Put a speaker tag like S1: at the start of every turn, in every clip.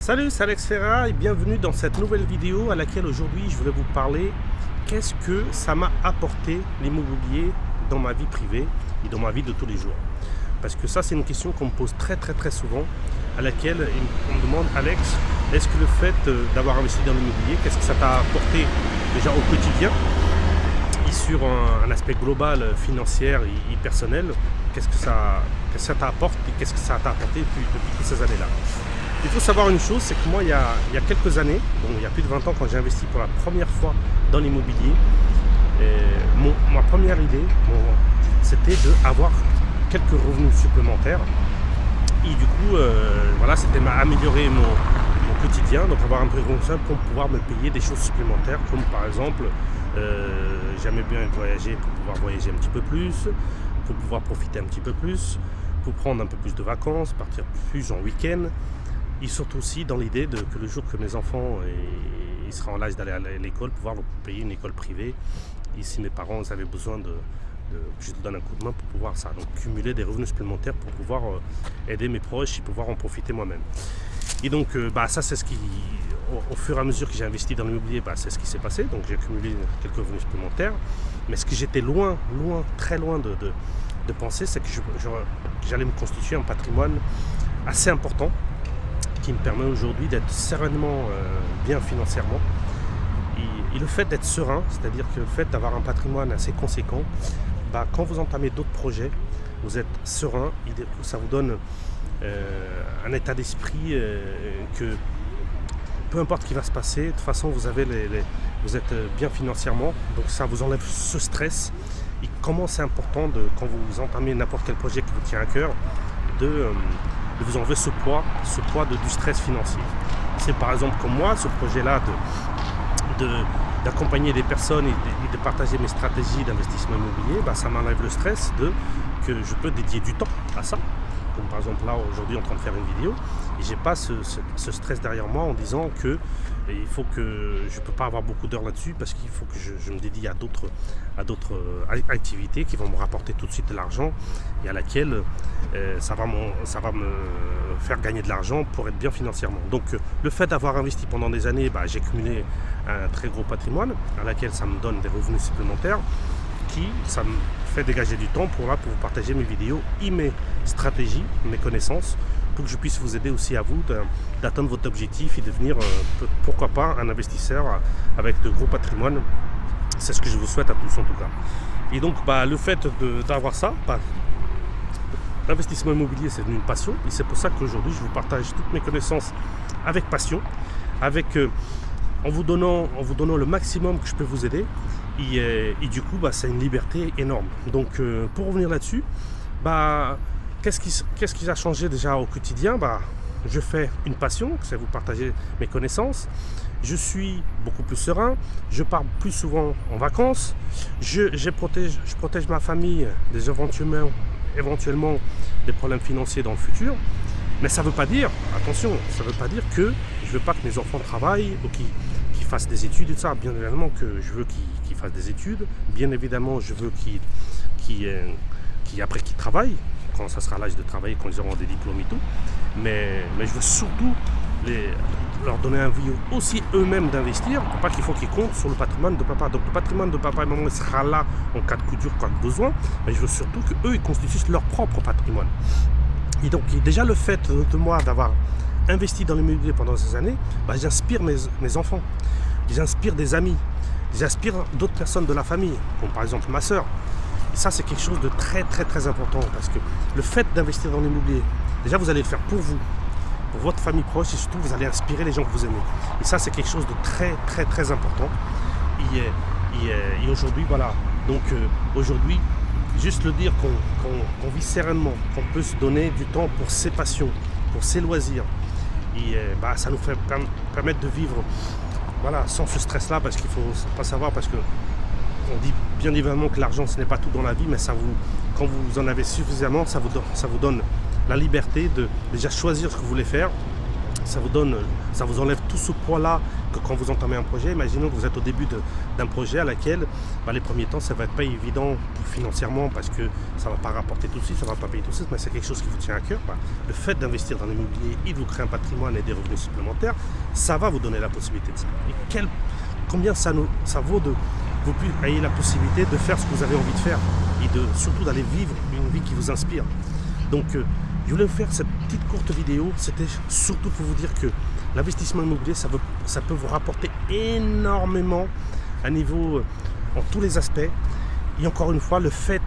S1: Salut, c'est Alex Ferra et bienvenue dans cette nouvelle vidéo à laquelle aujourd'hui je voulais vous parler qu'est-ce que ça m'a apporté l'immobilier dans ma vie privée et dans ma vie de tous les jours. Parce que ça c'est une question qu'on me pose très souvent, à laquelle on me demande: Alex, est-ce que le fait d'avoir investi dans l'immobilier, qu'est-ce que ça t'a apporté déjà au quotidien et sur un aspect global, financier et personnel, qu'est-ce que ça t'apporte et qu'est-ce que ça t'a apporté depuis toutes ces années-là. Il faut savoir une chose, c'est que moi il y a quelques années, bon, il y a plus de 20 ans, quand j'ai investi pour la première fois dans l'immobilier, ma première idée, c'était d'avoir quelques revenus supplémentaires. Et du coup, voilà, c'était améliorer mon quotidien, donc avoir un peu de revenus pour pouvoir me payer des choses supplémentaires, comme par exemple, j'aimais bien voyager pour pouvoir voyager un petit peu plus, pour pouvoir profiter un petit peu plus, pour prendre un peu plus de vacances, partir plus en week-end. Et surtout aussi dans l'idée que le jour que mes enfants ils seront en l'âge d'aller à l'école, pouvoir leur payer une école privée. Et si mes parents avaient besoin que je leur donne un coup de main pour pouvoir ça. Donc cumuler des revenus supplémentaires pour pouvoir aider mes proches et pouvoir en profiter moi-même. Et donc ça c'est ce qui, au fur et à mesure que j'ai investi dans l'immobilier, c'est ce qui s'est passé. Donc j'ai cumulé quelques revenus supplémentaires. Mais ce que j'étais très loin de penser, c'est que j'allais me constituer un patrimoine assez important, qui me permet aujourd'hui d'être sereinement bien financièrement. Et le fait d'être serein, c'est-à-dire que le fait d'avoir un patrimoine assez conséquent, quand vous entamez d'autres projets, vous êtes serein, ça vous donne un état d'esprit que peu importe ce qui va se passer, de toute façon vous êtes bien financièrement, donc ça vous enlève ce stress. Et comment c'est important quand vous entamez n'importe quel projet qui vous tient à cœur, de vous enlever ce poids du stress financier. C'est par exemple comme moi, ce projet-là d'accompagner des personnes et de partager mes stratégies d'investissement immobilier, ça m'enlève le stress que je peux dédier du temps à ça. Comme par exemple là, aujourd'hui, en train de faire une vidéo, et j'ai pas ce stress derrière moi en disant que il faut que je peux pas avoir beaucoup d'heures là-dessus parce qu'il faut que je me dédie à d'autres activités qui vont me rapporter tout de suite de l'argent et à laquelle ça va me faire gagner de l'argent pour être bien financièrement. Donc le fait d'avoir investi pendant des années, j'ai cumulé un très gros patrimoine à laquelle ça me donne des revenus supplémentaires ça me fait dégager du temps pour vous partager mes vidéos et mes stratégies, mes connaissances, pour que je puisse vous aider aussi à vous d'atteindre votre objectif et devenir, pourquoi pas, un investisseur avec de gros patrimoines. C'est ce que je vous souhaite à tous en tout cas. Et donc le fait d'avoir ça, l'investissement immobilier c'est devenu une passion, et c'est pour ça qu'aujourd'hui je vous partage toutes mes connaissances avec passion, en vous donnant le maximum que je peux vous aider. Et du coup c'est une liberté énorme. Donc pour revenir là-dessus, qu'est-ce qui a changé déjà au quotidien? Je fais une passion, c'est vous partager mes connaissances. Je suis beaucoup plus serein, je pars plus souvent en vacances, je protège ma famille des éventuellement des problèmes financiers dans le futur. Mais ça ne veut pas dire, attention, ça ne veut pas dire que je ne veux pas que mes enfants travaillent ou qu'ils fassent des études et tout ça. Bien évidemment que je veux qu'ils fassent des études, bien évidemment je veux après qu'ils travaillent, quand ça sera l'âge de travailler, quand ils auront des diplômes et tout. Mais je veux surtout leur donner envie aussi eux-mêmes d'investir, pour pas qu'il faut qu'ils comptent sur le patrimoine de papa. Donc le patrimoine de papa et maman sera là en cas de coup dur, cas de besoin, mais je veux surtout qu'eux ils constituent leur propre patrimoine. Et donc déjà le fait de moi d'avoir investi dans l'immobilier pendant ces années, j'inspire mes enfants, j'inspire des amis, j'inspire d'autres personnes de la famille, comme par exemple ma soeur. Et ça c'est quelque chose de très important, parce que le fait d'investir dans l'immobilier, déjà vous allez le faire pour vous, pour votre famille proche, et surtout vous allez inspirer les gens que vous aimez. Et ça c'est quelque chose de très important. Et aujourd'hui voilà, donc aujourd'hui, juste le dire qu'on vit sereinement, qu'on peut se donner du temps pour ses passions, pour ses loisirs. Et ça nous fait permettre de vivre sans ce stress-là, parce qu'il ne faut pas savoir, parce que on dit bien évidemment que l'argent ce n'est pas tout dans la vie, mais quand vous en avez suffisamment, ça vous donne la liberté de déjà choisir ce que vous voulez faire, ça vous enlève tout ce poids-là que quand vous entamez un projet. Imaginons que vous êtes au début d'un projet à laquelle les premiers temps, ça va être pas évident financièrement parce que ça va pas rapporter tout de suite, ça va pas payer tout de suite, mais c'est quelque chose qui vous tient à cœur. Le fait d'investir dans l'immobilier et de vous créer un patrimoine et des revenus supplémentaires, ça va vous donner la possibilité de ça. Et combien ça vaut de vous ayez la possibilité de faire ce que vous avez envie de faire et surtout d'aller vivre une vie qui vous inspire. Donc, je voulais vous faire cette petite courte vidéo, c'était surtout pour vous dire que l'investissement immobilier, ça peut vous rapporter énormément à niveau, en tous les aspects. Et encore une fois, le fait,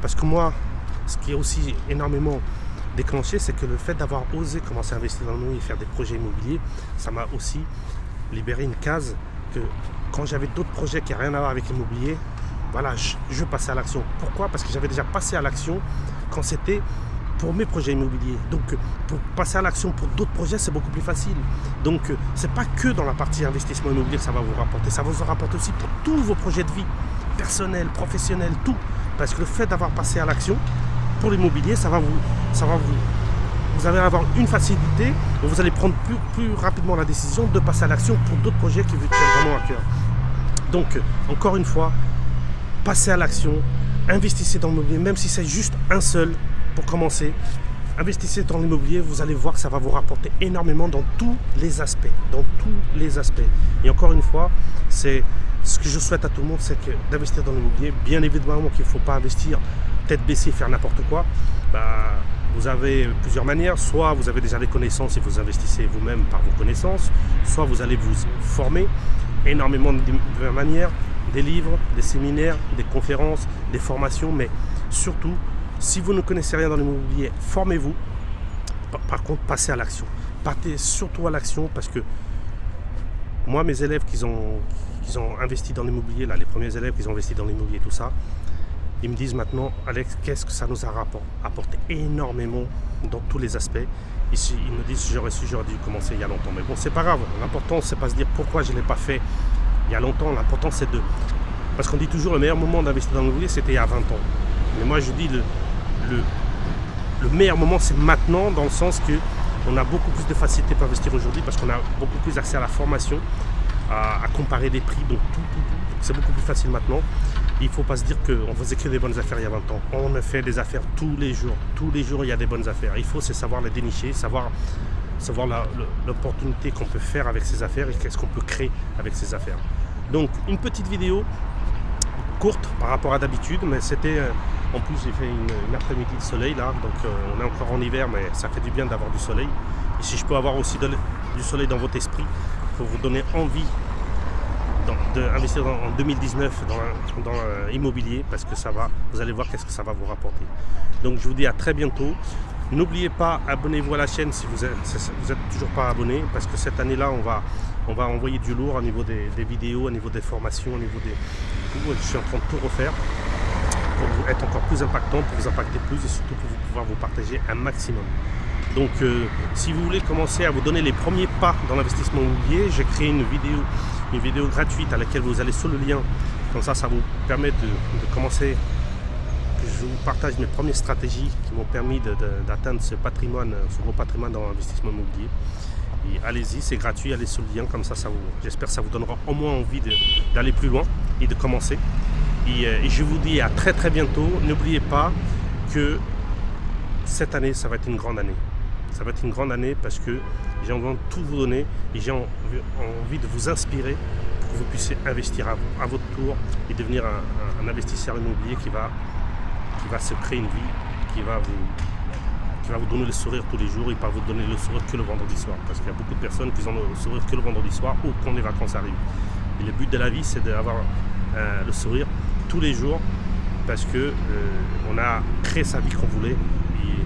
S1: parce que moi, ce qui est aussi énormément déclenché, c'est que le fait d'avoir osé commencer à investir dans l'immobilier et faire des projets immobiliers, ça m'a aussi libéré une case que quand j'avais d'autres projets qui n'avaient rien à voir avec l'immobilier, voilà, je passais à l'action. Pourquoi? Parce que j'avais déjà passé à l'action quand c'était pour mes projets immobiliers. Donc, pour passer à l'action pour d'autres projets, c'est beaucoup plus facile. Donc, c'est pas que dans la partie investissement immobilier que ça va vous rapporter. Ça va vous rapporter aussi pour tous vos projets de vie, personnels, professionnels, tout. Parce que le fait d'avoir passé à l'action pour l'immobilier, vous allez avoir une facilité, vous allez prendre plus rapidement la décision de passer à l'action pour d'autres projets qui vous tiennent vraiment à cœur. Donc, encore une fois, passez à l'action, investissez dans l'immobilier, même si c'est juste un seul. Pour commencer, investissez dans l'immobilier, vous allez voir que ça va vous rapporter énormément dans tous les aspects. Et encore une fois, c'est ce que je souhaite à tout le monde, c'est d'investir dans l'immobilier. Bien évidemment qu'il ne faut pas investir tête baissée, faire n'importe quoi. Vous avez plusieurs manières. Soit vous avez déjà des connaissances et vous investissez vous-même par vos connaissances. Soit vous allez vous former énormément de manières. Des livres, des séminaires, des conférences, des formations. Mais surtout, si vous ne connaissez rien dans l'immobilier, formez-vous. Par contre, passez à l'action. Partez surtout à l'action parce que moi, mes élèves qui ont investi dans l'immobilier, les premiers élèves qui ont investi dans l'immobilier, tout ça, ils me disent maintenant, Alex, qu'est-ce que ça nous a apporté énormément dans tous les aspects. Ici, ils me disent, j'aurais dû commencer il y a longtemps. Mais bon, c'est pas grave. L'important, c'est pas se dire pourquoi je ne l'ai pas fait il y a longtemps. L'important, c'est parce qu'on dit toujours le meilleur moment d'investir dans l'immobilier, c'était il y a 20 ans. Mais moi, je dis le meilleur moment, c'est maintenant, dans le sens qu'on a beaucoup plus de facilité pour investir aujourd'hui parce qu'on a beaucoup plus accès à la formation, à comparer des prix, donc tout. C'est beaucoup plus facile maintenant. Il ne faut pas se dire qu'on faisait que des bonnes affaires il y a 20 ans. On a fait des affaires tous les jours. Tous les jours, il y a des bonnes affaires. Il faut savoir les dénicher, savoir l'opportunité qu'on peut faire avec ces affaires et qu'est-ce qu'on peut créer avec ces affaires. Donc, une petite vidéo courte par rapport à d'habitude, mais c'était en plus j'ai fait une après-midi de soleil là, donc on est encore en hiver, mais ça fait du bien d'avoir du soleil. Et si je peux avoir aussi du soleil dans votre esprit pour vous donner envie d'investir en 2019 dans l'immobilier, parce que vous allez voir qu'est-ce que ça va vous rapporter. Donc je vous dis à très bientôt. N'oubliez pas, abonnez-vous à la chaîne si vous êtes toujours pas abonné, parce que cette année-là, on va envoyer du lourd au niveau des vidéos, au niveau des formations, au niveau des... Je suis en train de tout refaire pour être encore plus impactant, pour vous impacter plus et surtout pour pouvoir vous partager un maximum. Donc, si vous voulez commencer à vous donner les premiers pas dans l'investissement immobilier, j'ai créé une vidéo gratuite à laquelle vous allez sur le lien. Comme ça vous permet de commencer. Je vous partage mes premières stratégies qui m'ont permis d'atteindre ce gros patrimoine dans l'investissement immobilier. Et allez-y, c'est gratuit, allez sur le lien, comme ça, j'espère que ça vous donnera au moins envie d'aller plus loin et de commencer. Et je vous dis à très très bientôt. N'oubliez pas que cette année, ça va être une grande année. Ça va être une grande année parce que j'ai envie de tout vous donner et j'ai envie de vous inspirer pour que vous puissiez investir à votre tour et devenir un investisseur immobilier qui va se créer une vie, qui va vous donner le sourire tous les jours et pas vous donner le sourire que le vendredi soir. Parce qu'il y a beaucoup de personnes qui ont le sourire que le vendredi soir ou quand les vacances arrivent. Et le but de la vie, c'est d'avoir le sourire tous les jours parce que on a créé sa vie qu'on voulait. Et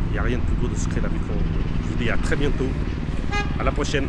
S1: il n'y a rien de plus beau de se créer la vie qu'on voulait. Je vous dis à très bientôt. À la prochaine.